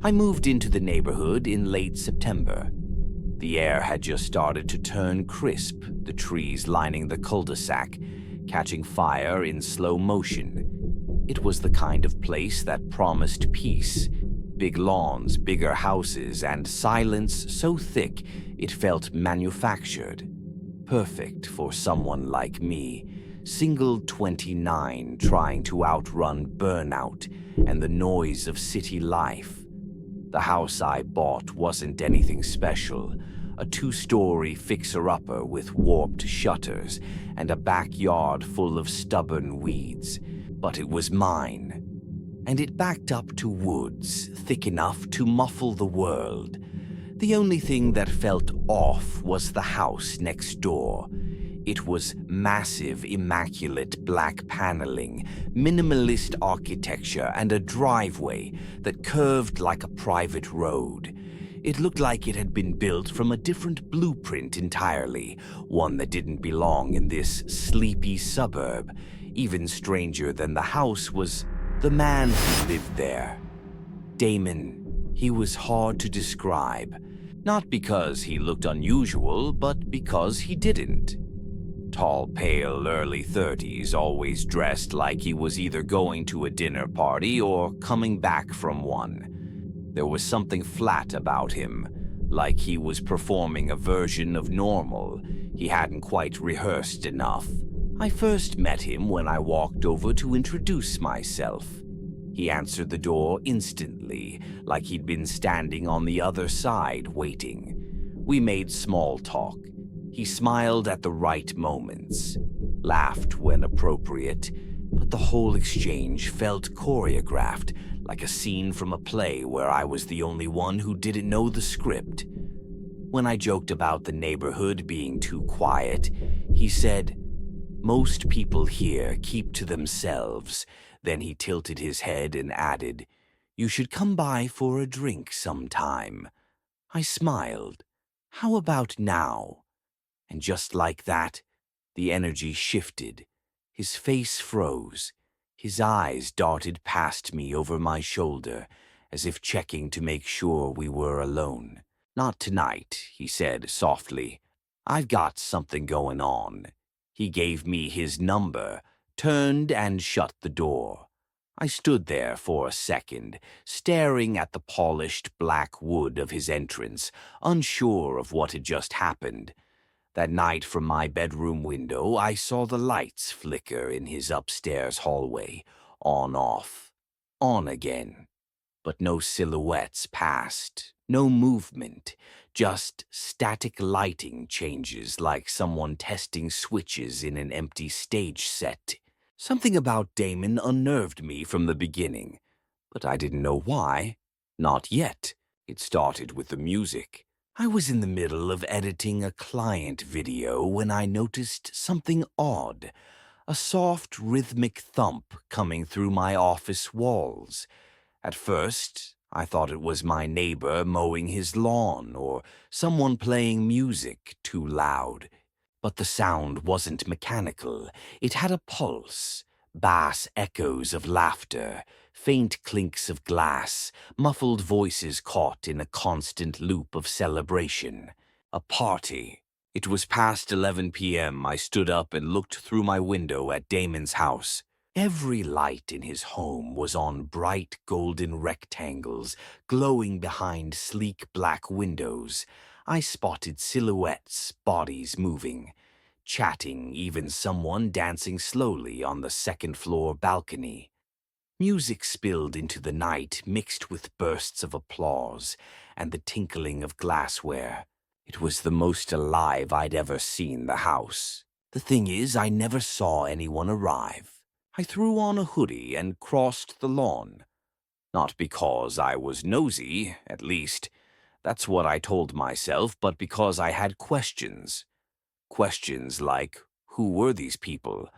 I moved into the neighborhood in late September. The air had just started to turn crisp, the trees lining the cul-de-sac, catching fire in slow motion. It was the kind of place that promised peace. Big lawns, bigger houses, and silence so thick it felt manufactured. Perfect for someone like me, single 29 trying to outrun burnout and the noise of city life. The house I bought wasn't anything special, a two-story fixer-upper with warped shutters and a backyard full of stubborn weeds, but it was mine. And it backed up to woods thick enough to muffle the world. The only thing that felt off was the house next door. It was massive, immaculate black paneling, minimalist architecture, and a driveway that curved like a private road. It looked like it had been built from a different blueprint entirely, one that didn't belong in this sleepy suburb. Even stranger than the house was the man who lived there. Damon. He was hard to describe. Not because he looked unusual, but because he didn't. Tall, pale, early 30s, always dressed like he was either going to a dinner party or coming back from one. There was something flat about him, like he was performing a version of normal. He hadn't quite rehearsed enough. I first met him when I walked over to introduce myself. He answered the door instantly, like he'd been standing on the other side waiting. We made small talk. He smiled at the right moments, laughed when appropriate, but the whole exchange felt choreographed, like a scene from a play where I was the only one who didn't know the script. When I joked about the neighborhood being too quiet, he said, "Most people here keep to themselves." Then he tilted his head and added, "You should come by for a drink sometime." I smiled. "How about now?" And just like that, the energy shifted. His face froze. His eyes darted past me over my shoulder, as if checking to make sure we were alone. "Not tonight," he said softly. "I've got something going on." He gave me his number, turned and shut the door. I stood there for a second, staring at the polished black wood of his entrance, unsure of what had just happened. That night from my bedroom window, I saw the lights flicker in his upstairs hallway, on-off, on again. But no silhouettes passed, no movement, just static lighting changes like someone testing switches in an empty stage set. Something about Damon unnerved me from the beginning, but I didn't know why. Not yet. It started with the music. I was in the middle of editing a client video when I noticed something odd, a soft rhythmic thump coming through my office walls. At first, I thought it was my neighbor mowing his lawn or someone playing music too loud. But the sound wasn't mechanical. It had a pulse, bass echoes of laughter, faint clinks of glass, muffled voices caught in a constant loop of celebration. A party. It was past 11 p.m. I stood up and looked through my window at Damon's house. Every light in his home was on bright golden rectangles, glowing behind sleek black windows. I spotted silhouettes, bodies moving, chatting, even someone dancing slowly on the second-floor balcony. Music spilled into the night, mixed with bursts of applause and the tinkling of glassware. It was the most alive I'd ever seen the house. The thing is, I never saw anyone arrive. I threw on a hoodie and crossed the lawn. Not because I was nosy, at least. That's what I told myself, but because I had questions. Questions like, who were these people?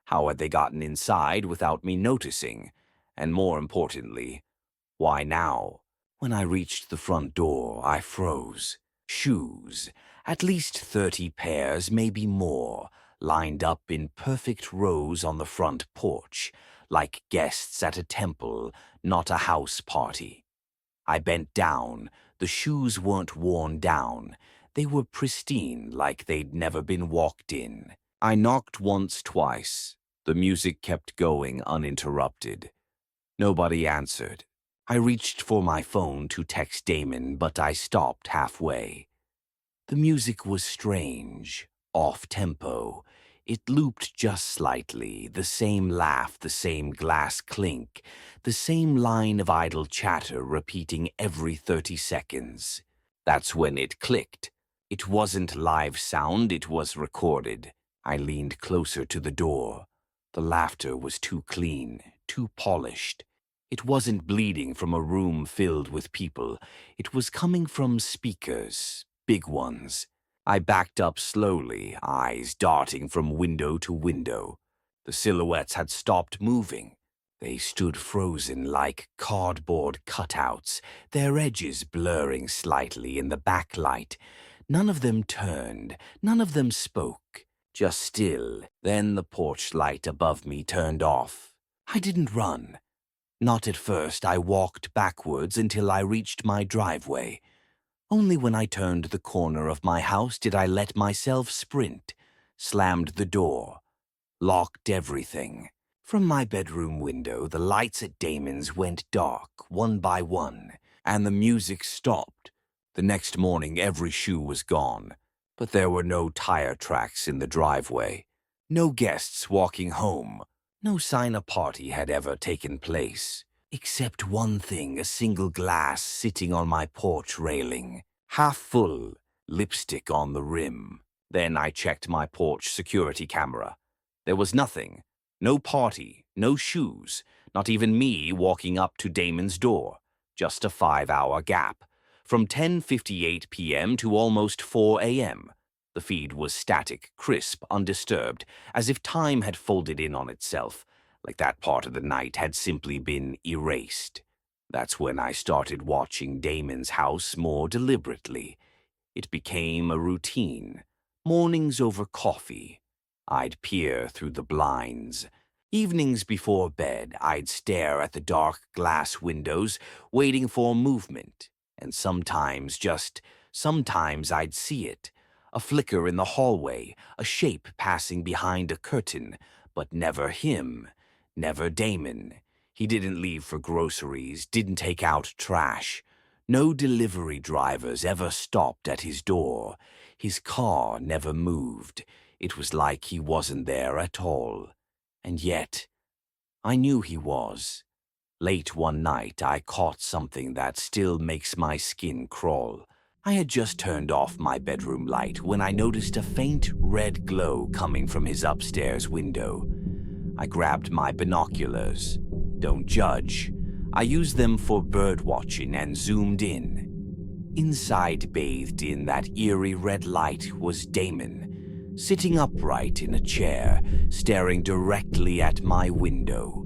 How had they gotten inside without me noticing? And more importantly, why now? When I reached the front door, I froze. Shoes, at least 30 pairs, maybe more, lined up in perfect rows on the front porch, like guests at a temple, not a house party. I bent down. The shoes weren't worn down. They were pristine, like they'd never been walked in. I knocked once, twice. The music kept going uninterrupted. Nobody answered. I reached for my phone to text Damon, but I stopped halfway. The music was strange, off-tempo. It looped just slightly, the same laugh, the same glass clink, the same line of idle chatter repeating every 30 seconds. That's when it clicked. It wasn't live sound, it was recorded. I leaned closer to the door. The laughter was too clean, too polished. It wasn't bleeding from a room filled with people. It was coming from speakers, big ones. I backed up slowly, eyes darting from window to window. The silhouettes had stopped moving. They stood frozen like cardboard cutouts, their edges blurring slightly in the backlight. None of them turned, none of them spoke. Just still. Then the porch light above me turned off. I didn't run. Not at first. I walked backwards until I reached my driveway. Only when I turned the corner of my house did I let myself sprint, slammed the door, locked everything. From my bedroom window, the lights at Damon's went dark, one by one, and the music stopped. The next morning, every shoe was gone, but there were no tire tracks in the driveway, no guests walking home, no sign a party had ever taken place. Except one thing, a single glass sitting on my porch railing, half full, lipstick on the rim. Then I checked my porch security camera. There was nothing. No party, no shoes, not even me walking up to Damon's door. Just a 5-hour gap. From 10:58 p.m. to almost 4 a.m. The feed was static, crisp, undisturbed, as if time had folded in on itself. Like that part of the night had simply been erased. That's when I started watching Damon's house more deliberately. It became a routine. Mornings over coffee. I'd peer through the blinds. Evenings before bed, I'd stare at the dark glass windows, waiting for movement. And sometimes I'd see it. A flicker in the hallway, a shape passing behind a curtain, but never him. Never Damon. He didn't leave for groceries, didn't take out trash. No delivery drivers ever stopped at his door. His car never moved. It was like he wasn't there at all. And yet, I knew he was. Late one night, I caught something that still makes my skin crawl. I had just turned off my bedroom light when I noticed a faint red glow coming from his upstairs window. I grabbed my binoculars. Don't judge. I used them for bird watching and zoomed in. Inside, bathed in that eerie red light, was Damon, sitting upright in a chair, staring directly at my window.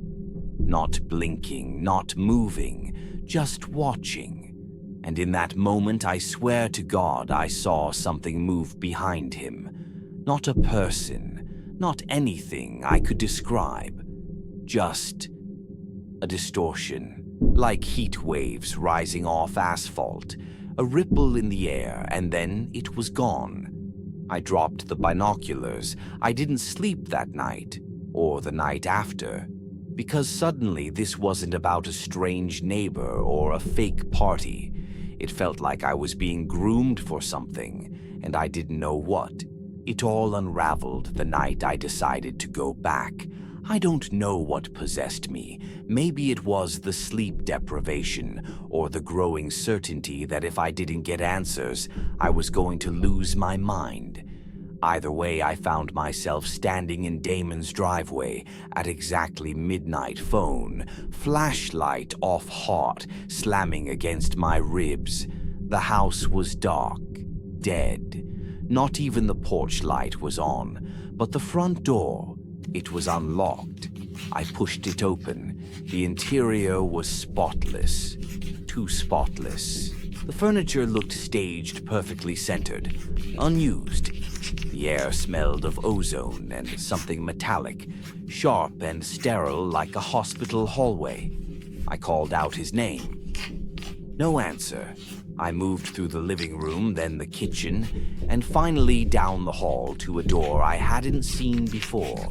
Not blinking, not moving, just watching. And in that moment, I swear to God, I saw something move behind him. Not a person, not anything I could describe. Just a distortion, like heat waves rising off asphalt, a ripple in the air, and then it was gone. I dropped the binoculars. I didn't sleep that night, or the night after, because suddenly this wasn't about a strange neighbor or a fake party. It felt like I was being groomed for something, and I didn't know what. It all unraveled the night I decided to go back. I don't know what possessed me. Maybe it was the sleep deprivation or the growing certainty that if I didn't get answers, I was going to lose my mind. Either way, I found myself standing in Damon's driveway at exactly midnight, phone, flashlight off hot, slamming against my ribs. The house was dark, dead. Not even the porch light was on, but the front door, it was unlocked. I pushed it open. The interior was spotless, too spotless. The furniture looked staged, perfectly centered, unused. The air smelled of ozone and something metallic, sharp and sterile like a hospital hallway. I called out his name. No answer. I moved through the living room, then the kitchen, and finally down the hall to a door I hadn't seen before.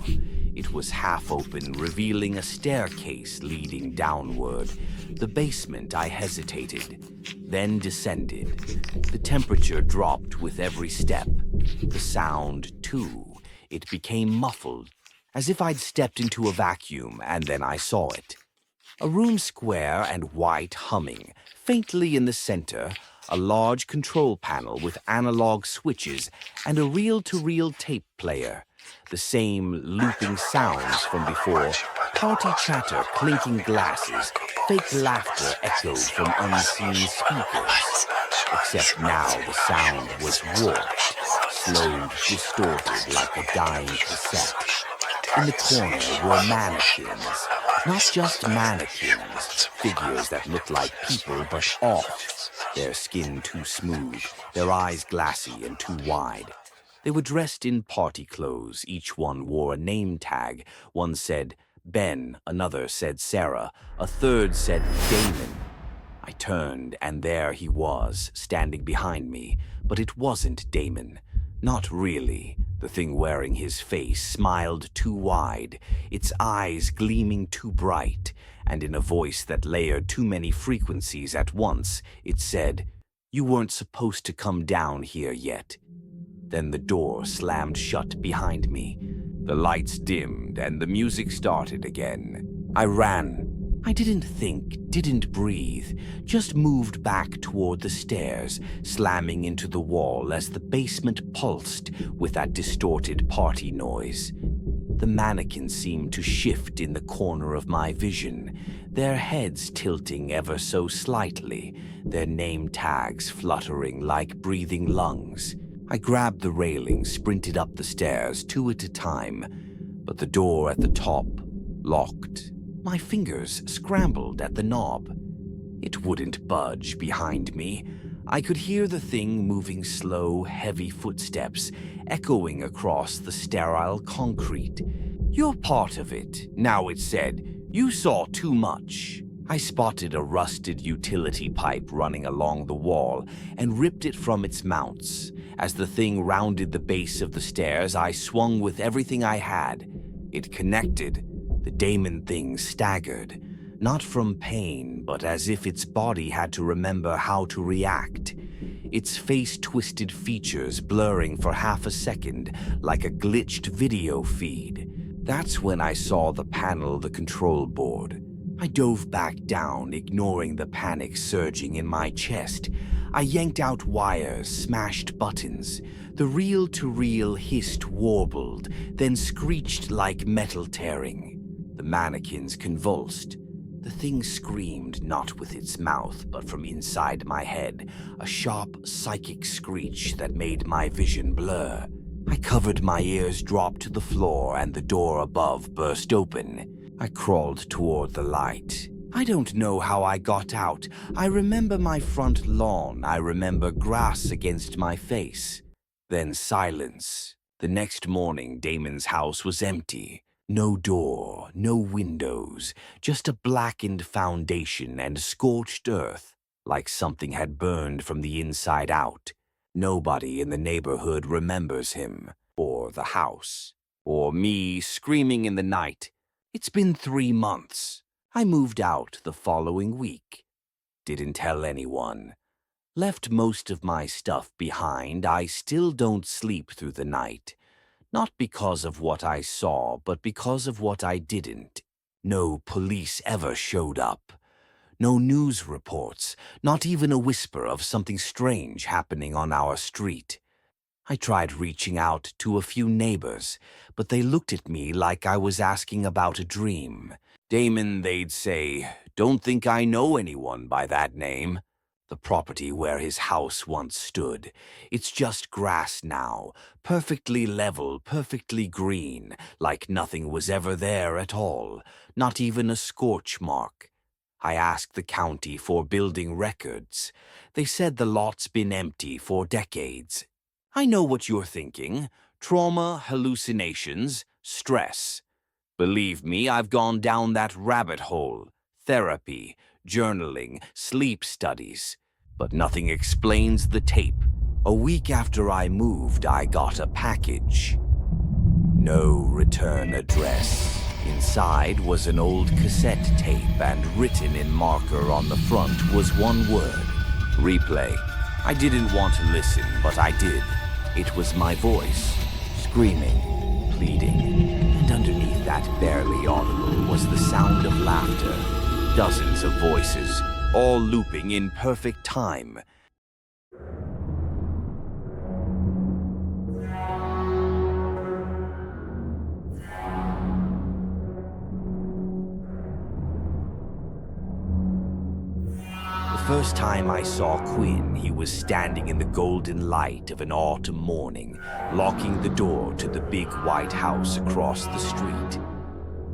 It was half open, revealing a staircase leading downward. The basement, I hesitated, then descended. The temperature dropped with every step. The sound, too. It became muffled, as if I'd stepped into a vacuum, and then I saw it. A room square and white, humming. Faintly in the center, a large control panel with analog switches and a reel-to-reel tape player. The same looping sounds from before, party chatter, clinking glasses, fake laughter echoed from unseen speakers. Except now the sound was warped, slowed, distorted like a dying cassette. In the corner were mannequins. Not just mannequins, figures that looked like people but off. Their skin too smooth, their eyes glassy and too wide. They were dressed in party clothes. Each one wore a name tag. One said Ben, another said Sarah, a third said Damon. I turned, and there he was, standing behind me. But it wasn't Damon. Not really. The thing wearing his face smiled too wide, its eyes gleaming too bright, and in a voice that layered too many frequencies at once, it said, "You weren't supposed to come down here yet." Then the door slammed shut behind me. The lights dimmed, and the music started again. I ran. I didn't think, didn't breathe, just moved back toward the stairs, slamming into the wall as the basement pulsed with that distorted party noise. The mannequins seemed to shift in the corner of my vision, their heads tilting ever so slightly, their name tags fluttering like breathing lungs. I grabbed the railing, sprinted up the stairs, two at a time, but the door at the top locked. My fingers scrambled at the knob. It wouldn't budge behind me. I could hear the thing moving slow, heavy footsteps, echoing across the sterile concrete. "You're part of it," now it said. "You saw too much." I spotted a rusted utility pipe running along the wall and ripped it from its mounts. As the thing rounded the base of the stairs, I swung with everything I had. It connected. The Damon thing staggered, not from pain, but as if its body had to remember how to react. Its face-twisted features blurring for half a second like a glitched video feed. That's when I saw the panel, the control board. I dove back down, ignoring the panic surging in my chest. I yanked out wires, smashed buttons. The reel-to-reel hissed, warbled, then screeched like metal tearing. The mannequins convulsed. The thing screamed, not with its mouth, but from inside my head, a sharp, psychic screech that made my vision blur. I covered my ears, dropped to the floor, and the door above burst open. I crawled toward the light. I don't know how I got out. I remember my front lawn. I remember grass against my face. Then silence. The next morning, Damon's house was empty. No door, no windows, just a blackened foundation and scorched earth, like something had burned from the inside out. Nobody in the neighborhood remembers him, or the house, or me screaming in the night. It's been 3 months. I moved out the following week. Didn't tell anyone. Left most of my stuff behind. I still don't sleep through the night. Not because of what I saw, but because of what I didn't. No police ever showed up. No news reports, not even a whisper of something strange happening on our street. I tried reaching out to a few neighbors, but they looked at me like I was asking about a dream. "Damon," they'd say, "don't think I know anyone by that name." The property where his house once stood. It's just grass now, perfectly level, perfectly green, like nothing was ever there at all, not even a scorch mark. I asked the county for building records. They said the lot's been empty for decades. I know what you're thinking. Trauma, hallucinations, stress. Believe me, I've gone down that rabbit hole. Therapy, journaling, sleep studies. But nothing explains the tape. A week after I moved, I got a package. No return address. Inside was an old cassette tape, and written in marker on the front was one word: replay. I didn't want to listen, but I did. It was my voice, screaming, pleading, and underneath that barely audible was the sound of laughter. Dozens of voices, all looping in perfect time. The first time I saw Quinn, he was standing in the golden light of an autumn morning, locking the door to the big white house across the street.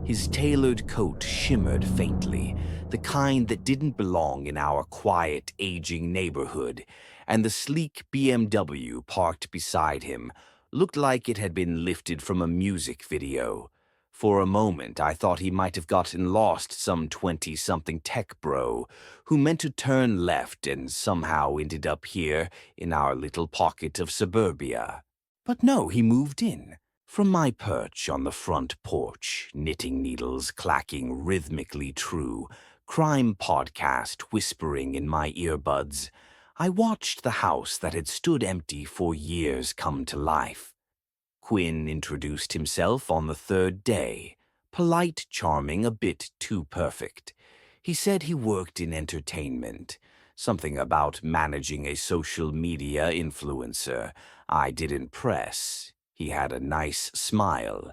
His tailored coat shimmered faintly, the kind that didn't belong in our quiet, aging neighborhood, and the sleek BMW parked beside him looked like it had been lifted from a music video. For a moment, I thought he might have gotten lost, some 20-something tech bro who meant to turn left and somehow ended up here in our little pocket of suburbia. But no, he moved in. From my perch on the front porch, knitting needles clacking rhythmically true, crime podcast whispering in my earbuds, I watched the house that had stood empty for years come to life. Quinn introduced himself on the third day, polite, charming, a bit too perfect. He said he worked in entertainment, something about managing a social media influencer. I didn't press. He had a nice smile.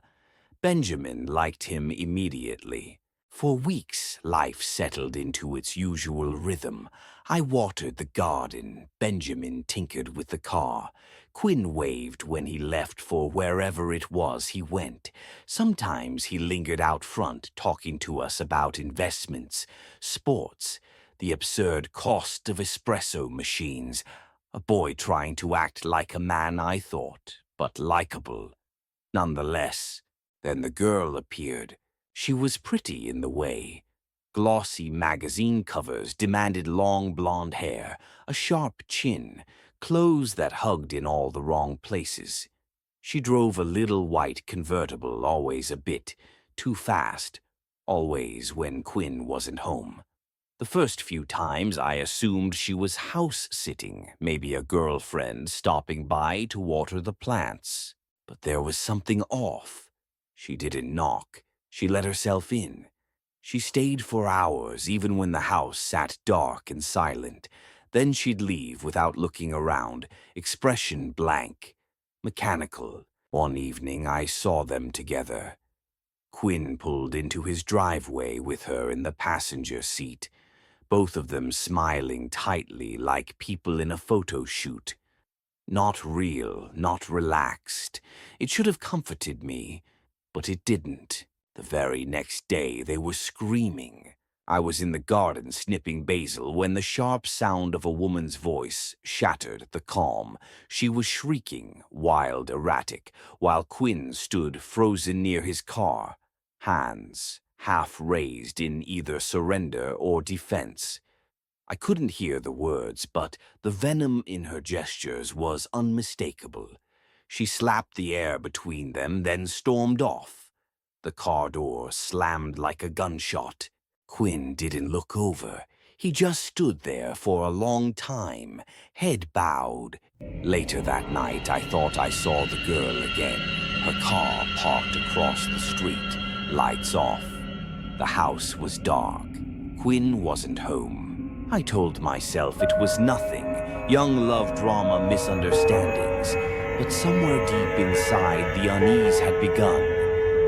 Benjamin liked him immediately. For weeks, life settled into its usual rhythm. I watered the garden. Benjamin tinkered with the car. Quinn waved when he left for wherever it was he went. Sometimes he lingered out front, talking to us about investments, sports, the absurd cost of espresso machines. A boy trying to act like a man, I thought, but likable. Nonetheless, then the girl appeared. She was pretty in the way. Glossy magazine covers demanded long blonde hair, a sharp chin, clothes that hugged in all the wrong places. She drove a little white convertible, always a bit too fast, always when Quinn wasn't home. The first few times I assumed she was house-sitting, maybe a girlfriend stopping by to water the plants. But there was something off. She didn't knock. She let herself in. She stayed for hours, even when the house sat dark and silent. Then she'd leave without looking around, expression blank, mechanical. One evening I saw them together. Quinn pulled into his driveway with her in the passenger seat, both of them smiling tightly like people in a photo shoot. Not real, not relaxed. It should have comforted me, but it didn't. The very next day they were screaming. I was in the garden snipping basil when the sharp sound of a woman's voice shattered the calm. She was shrieking, wild, erratic, while Quinn stood frozen near his car, hands half raised in either surrender or defense. I couldn't hear the words, but the venom in her gestures was unmistakable. She slapped the air between them, then stormed off. The car door slammed like a gunshot. Quinn didn't look over. He just stood there for a long time, head bowed. Later that night, I thought I saw the girl again. Her car parked across the street, lights off. The house was dark. Quinn wasn't home. I told myself it was nothing, young love drama misunderstandings. But somewhere deep inside, the unease had begun,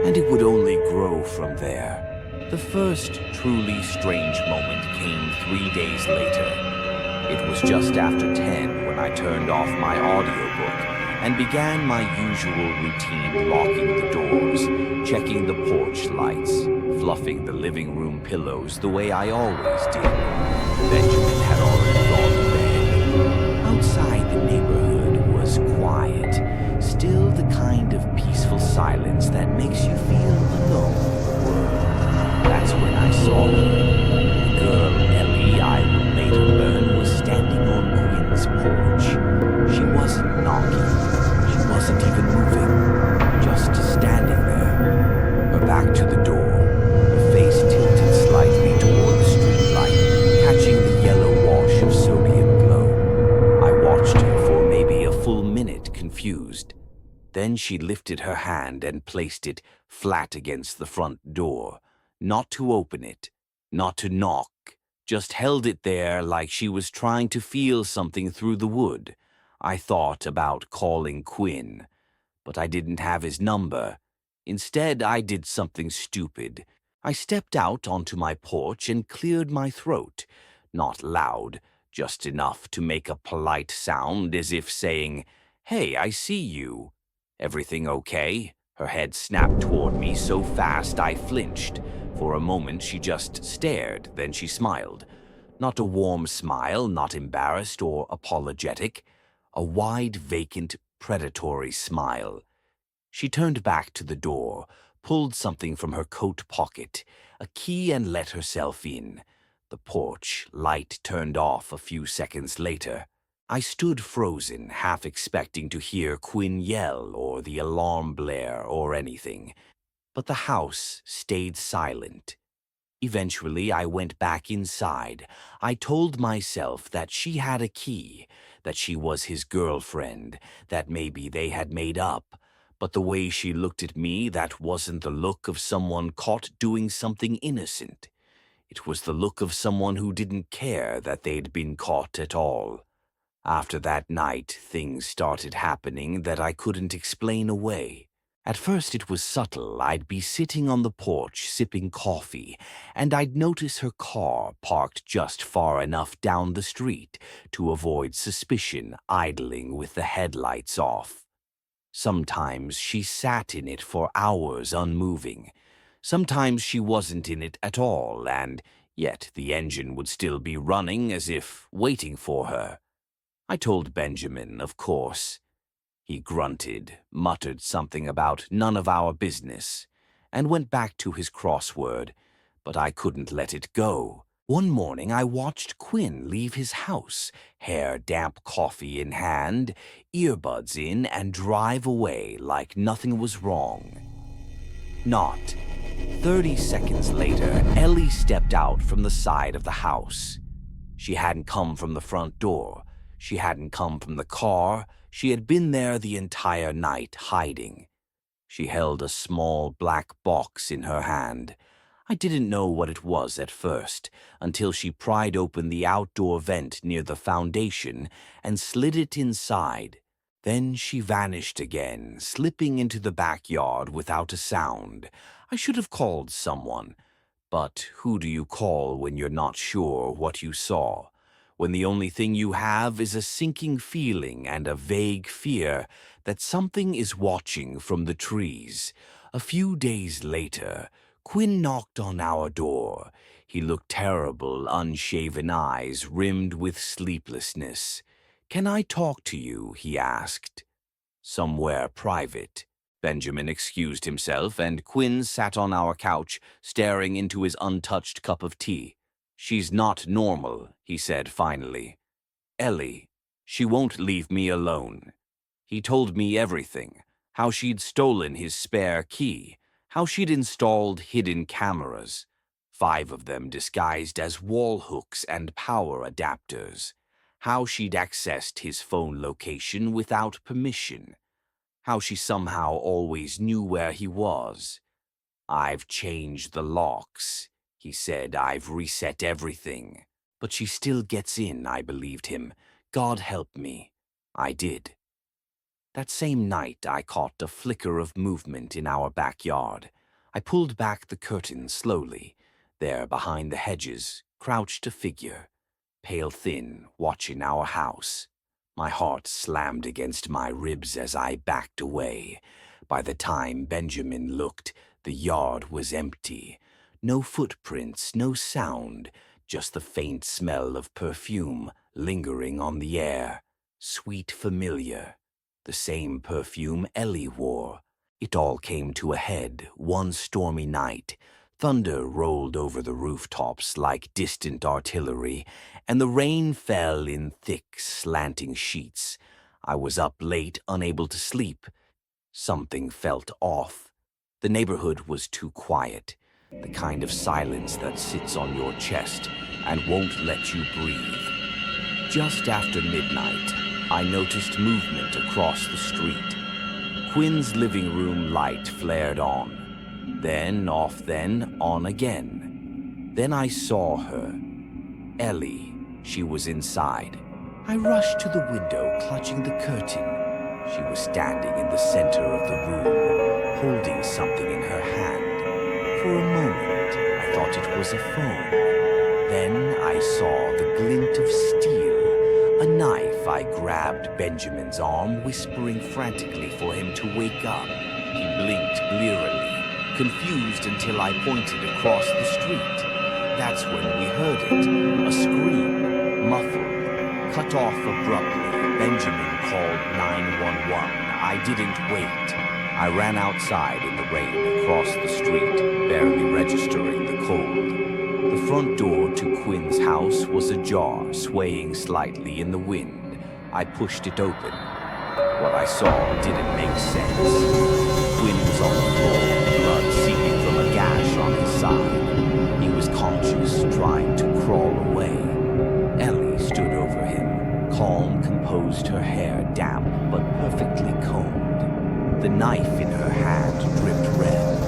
and it would only grow from there. The first truly strange moment came 3 days later. It was just after 10 when I turned off my audiobook and began my usual routine, locking the doors, checking the porch lights, fluffing the living room pillows the way I always did. Benjamin had already gone to bed. Outside, the neighborhood was quiet, still the kind of peaceful silence that makes you feel alone in the world. That's when I saw her, the girl she lifted her hand and placed it flat against the front door, not to open it, not to knock, just held it there like she was trying to feel something through the wood. I thought about calling Quinn, but I didn't have his number. Instead, I did something stupid. I stepped out onto my porch and cleared my throat. Not loud, just enough to make a polite sound as if saying, "Hey, I see you. Everything okay?" Her head snapped toward me so fast I flinched. For a moment she just stared, then she smiled. Not a warm smile, not embarrassed or apologetic. A wide, vacant, predatory smile. She turned back to the door, pulled something from her coat pocket, a key, and let herself in. The porch light turned off a few seconds later. I stood frozen, half expecting to hear Quinn yell or the alarm blare or anything. But the house stayed silent. Eventually, I went back inside. I told myself that she had a key, that she was his girlfriend, that maybe they had made up. But the way she looked at me, that wasn't the look of someone caught doing something innocent. It was the look of someone who didn't care that they'd been caught at all. After that night, things started happening that I couldn't explain away. At first it was subtle. I'd be sitting on the porch sipping coffee, and I'd notice her car parked just far enough down the street to avoid suspicion, idling with the headlights off. Sometimes she sat in it for hours unmoving. Sometimes she wasn't in it at all, and yet the engine would still be running as if waiting for her. I told Benjamin, of course. He grunted, muttered something about none of our business, and went back to his crossword, but I couldn't let it go. One morning I watched Quinn leave his house, hair damp coffee in hand, earbuds in, and drive away like nothing was wrong. Not. 30 seconds later, Ellie stepped out from the side of the house. She hadn't come from the front door. She hadn't come from the car. She had been there the entire night, hiding. She held a small black box in her hand. I didn't know what it was at first, until she pried open the outdoor vent near the foundation and slid it inside. Then she vanished again, slipping into the backyard without a sound. I should have called someone. But who do you call when you're not sure what you saw? When the only thing you have is a sinking feeling and a vague fear that something is watching from the trees. A few days later, Quinn knocked on our door. He looked terrible, unshaven eyes rimmed with sleeplessness. "Can I talk to you?" he asked. "Somewhere private." Benjamin excused himself, and Quinn sat on our couch, staring into his untouched cup of tea. "She's not normal," he said finally. "Ellie, she won't leave me alone." He told me everything, how she'd stolen his spare key, how she'd installed hidden cameras, 5 of them disguised as wall hooks and power adapters, how she'd accessed his phone location without permission, how she somehow always knew where he was. "I've changed the locks," he said. "I've reset everything." "But she still gets in," I believed him. "God help me." I did. That same night I caught a flicker of movement in our backyard. I pulled back the curtain slowly. There behind the hedges crouched a figure, pale thin, watching our house. My heart slammed against my ribs as I backed away. By the time Benjamin looked, the yard was empty. No footprints, no sound, just the faint smell of perfume lingering on the air. Sweet familiar. The same perfume Ellie wore. It all came to a head one stormy night. Thunder rolled over the rooftops like distant artillery, and the rain fell in thick, slanting sheets. I was up late, unable to sleep. Something felt off. The neighborhood was too quiet, the kind of silence that sits on your chest and won't let you breathe. Just after midnight, I noticed movement across the street. Quinn's living room light flared on. Then off, then on again. Then I saw her. Ellie. She was inside. I rushed to the window, clutching the curtain. She was standing in the center of the room, holding something in her hand. For a moment, I thought it was a phone. Then I saw the glint of steel. A knife. I grabbed Benjamin's arm, whispering frantically for him to wake up. He blinked blearily, confused until I pointed across the street. That's when we heard it. A scream, muffled, cut off abruptly. Benjamin called 911. I didn't wait. I ran outside in the rain across the street, barely registering the cold. The front door to Quinn's house was ajar, swaying slightly in the wind. I pushed it open. What I saw didn't make sense. Quinn was on the floor, blood seeping from a gash on his side. He was conscious, trying to crawl away. Ellie stood over him, calm, composed, her hair damp but perfectly combed. The knife in her hand dripped red,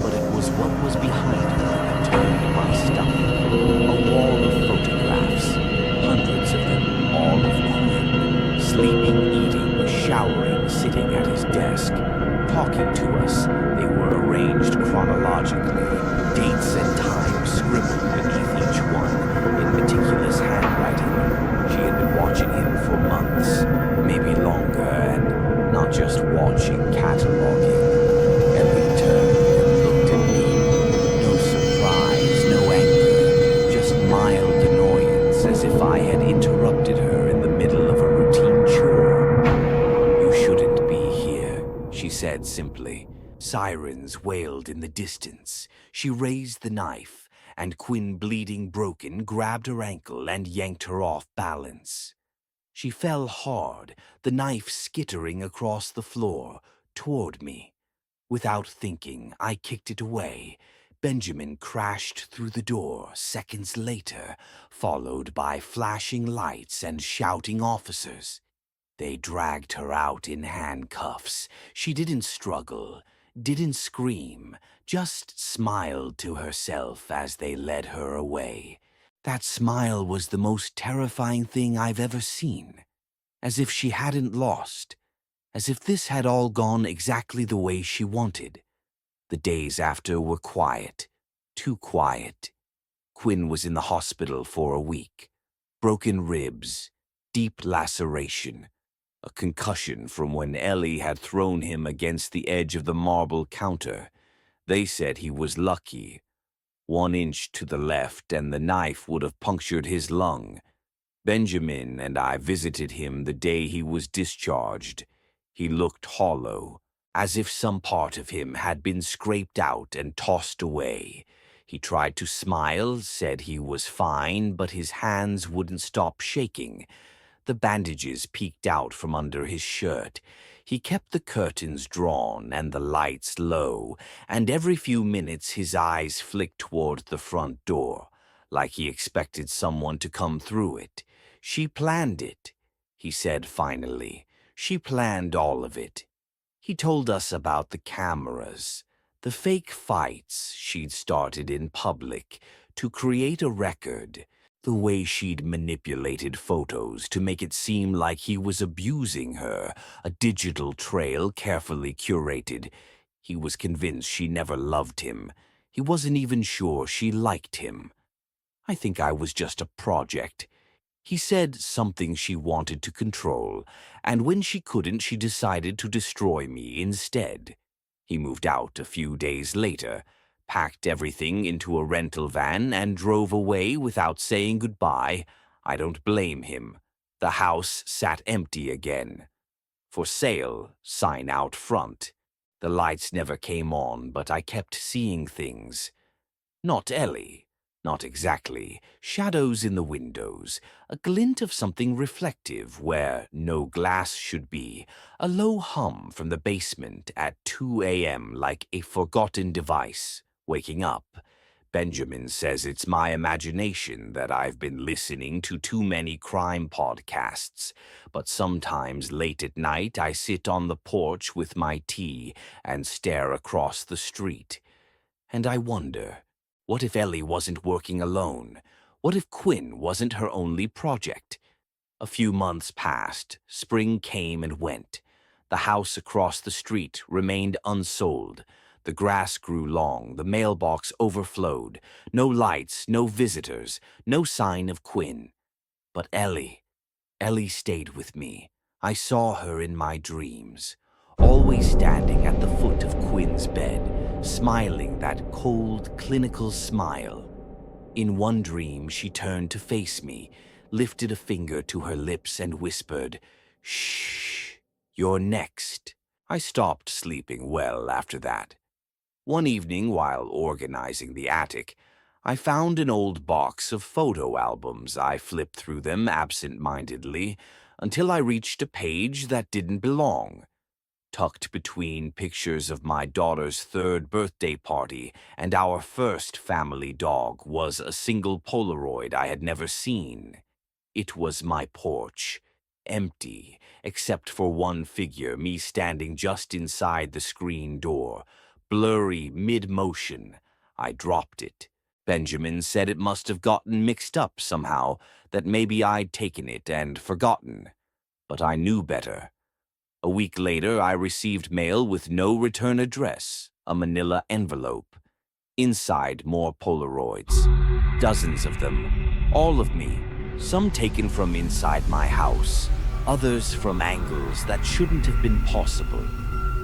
but it was what was behind her that turned my stomach. A wall of photographs, hundreds of them, all of Quinn, sleeping, eating, showering, sitting at his desk, talking to us. They were arranged chronologically, dates and times scribbled beneath each one in meticulous handwriting. She had been watching him for months, maybe longer, and not just watching, cataloging. Ellie turned and looked at me. No surprise, no anger, just mild annoyance, as if I had interrupted her in the middle of a routine chore. "You shouldn't be here," she said simply. Sirens wailed in the distance. She raised the knife, and Quinn, bleeding broken, grabbed her ankle and yanked her off balance. She fell hard, the knife skittering across the floor, toward me. Without thinking, I kicked it away. Benjamin crashed through the door seconds later, followed by flashing lights and shouting officers. They dragged her out in handcuffs. She didn't struggle, didn't scream, just smiled to herself as they led her away. That smile was the most terrifying thing I've ever seen. As if she hadn't lost. As if this had all gone exactly the way she wanted. The days after were quiet. Too quiet. Quinn was in the hospital for a week. Broken ribs. Deep laceration. A concussion from when Ellie had thrown him against the edge of the marble counter. They said he was lucky. 1 inch to the left and the knife would have punctured his lung. Benjamin and I visited him the day he was discharged. He looked hollow, as if some part of him had been scraped out and tossed away. He tried to smile, said he was fine, but his hands wouldn't stop shaking. The bandages peeked out from under his shirt. He kept the curtains drawn and the lights low, and every few minutes his eyes flicked toward the front door, like he expected someone to come through it. "She planned it," he said finally. "She planned all of it." He told us about the cameras, the fake fights she'd started in public to create a record, the way she'd manipulated photos to make it seem like he was abusing her, a digital trail carefully curated. He was convinced she never loved him. He wasn't even sure she liked him. I think I was just a project. He said something she wanted to control, and when she couldn't, she decided to destroy me instead. He moved out a few days later, packed everything into a rental van, and drove away without saying goodbye. I don't blame him. The house sat empty again. "For sale" sign out front. The lights never came on, but I kept seeing things. Not Ellie. Not exactly. Shadows in the windows, a glint of something reflective where no glass should be, a low hum from the basement at 2 a.m. like a forgotten device. Waking up. Benjamin says it's my imagination, that I've been listening to too many crime podcasts, but sometimes late at night I sit on the porch with my tea and stare across the street. And I wonder, what if Ellie wasn't working alone? What if Quinn wasn't her only project? A few months passed, spring came and went. The house across the street remained unsold. The grass grew long, the mailbox overflowed. No lights, no visitors, no sign of Quinn. But Ellie stayed with me. I saw her in my dreams, always standing at the foot of Quinn's bed, smiling that cold, clinical smile. In one dream, she turned to face me, lifted a finger to her lips and whispered, "Shh, you're next." I stopped sleeping well after that. One evening, while organizing the attic, I found an old box of photo albums. I flipped through them absent-mindedly until I reached a page that didn't belong. Tucked between pictures of my daughter's third birthday party and our first family dog was a single Polaroid I had never seen. It was my porch, empty, except for one figure, me standing just inside the screen door. Blurry, mid-motion. I dropped it. Benjamin said it must have gotten mixed up somehow, that maybe I'd taken it and forgotten. But I knew better. A week later, I received mail with no return address, a manila envelope. Inside, more Polaroids. Dozens of them. All of me. Some taken from inside my house. Others from angles that shouldn't have been possible.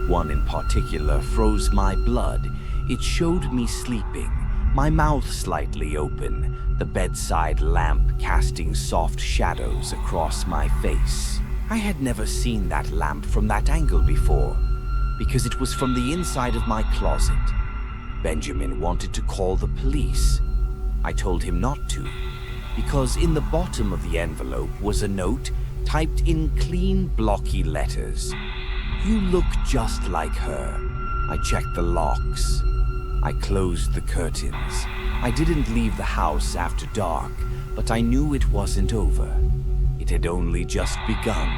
One in particular froze my blood. It showed me sleeping, my mouth slightly open, the bedside lamp casting soft shadows across my face. I had never seen that lamp from that angle before, because it was from the inside of my closet. Benjamin wanted to call the police. I told him not to, because in the bottom of the envelope was a note typed in clean, blocky letters. "You look just like her." I checked the locks. I closed the curtains. I didn't leave the house after dark, but I knew it wasn't over. It had only just begun.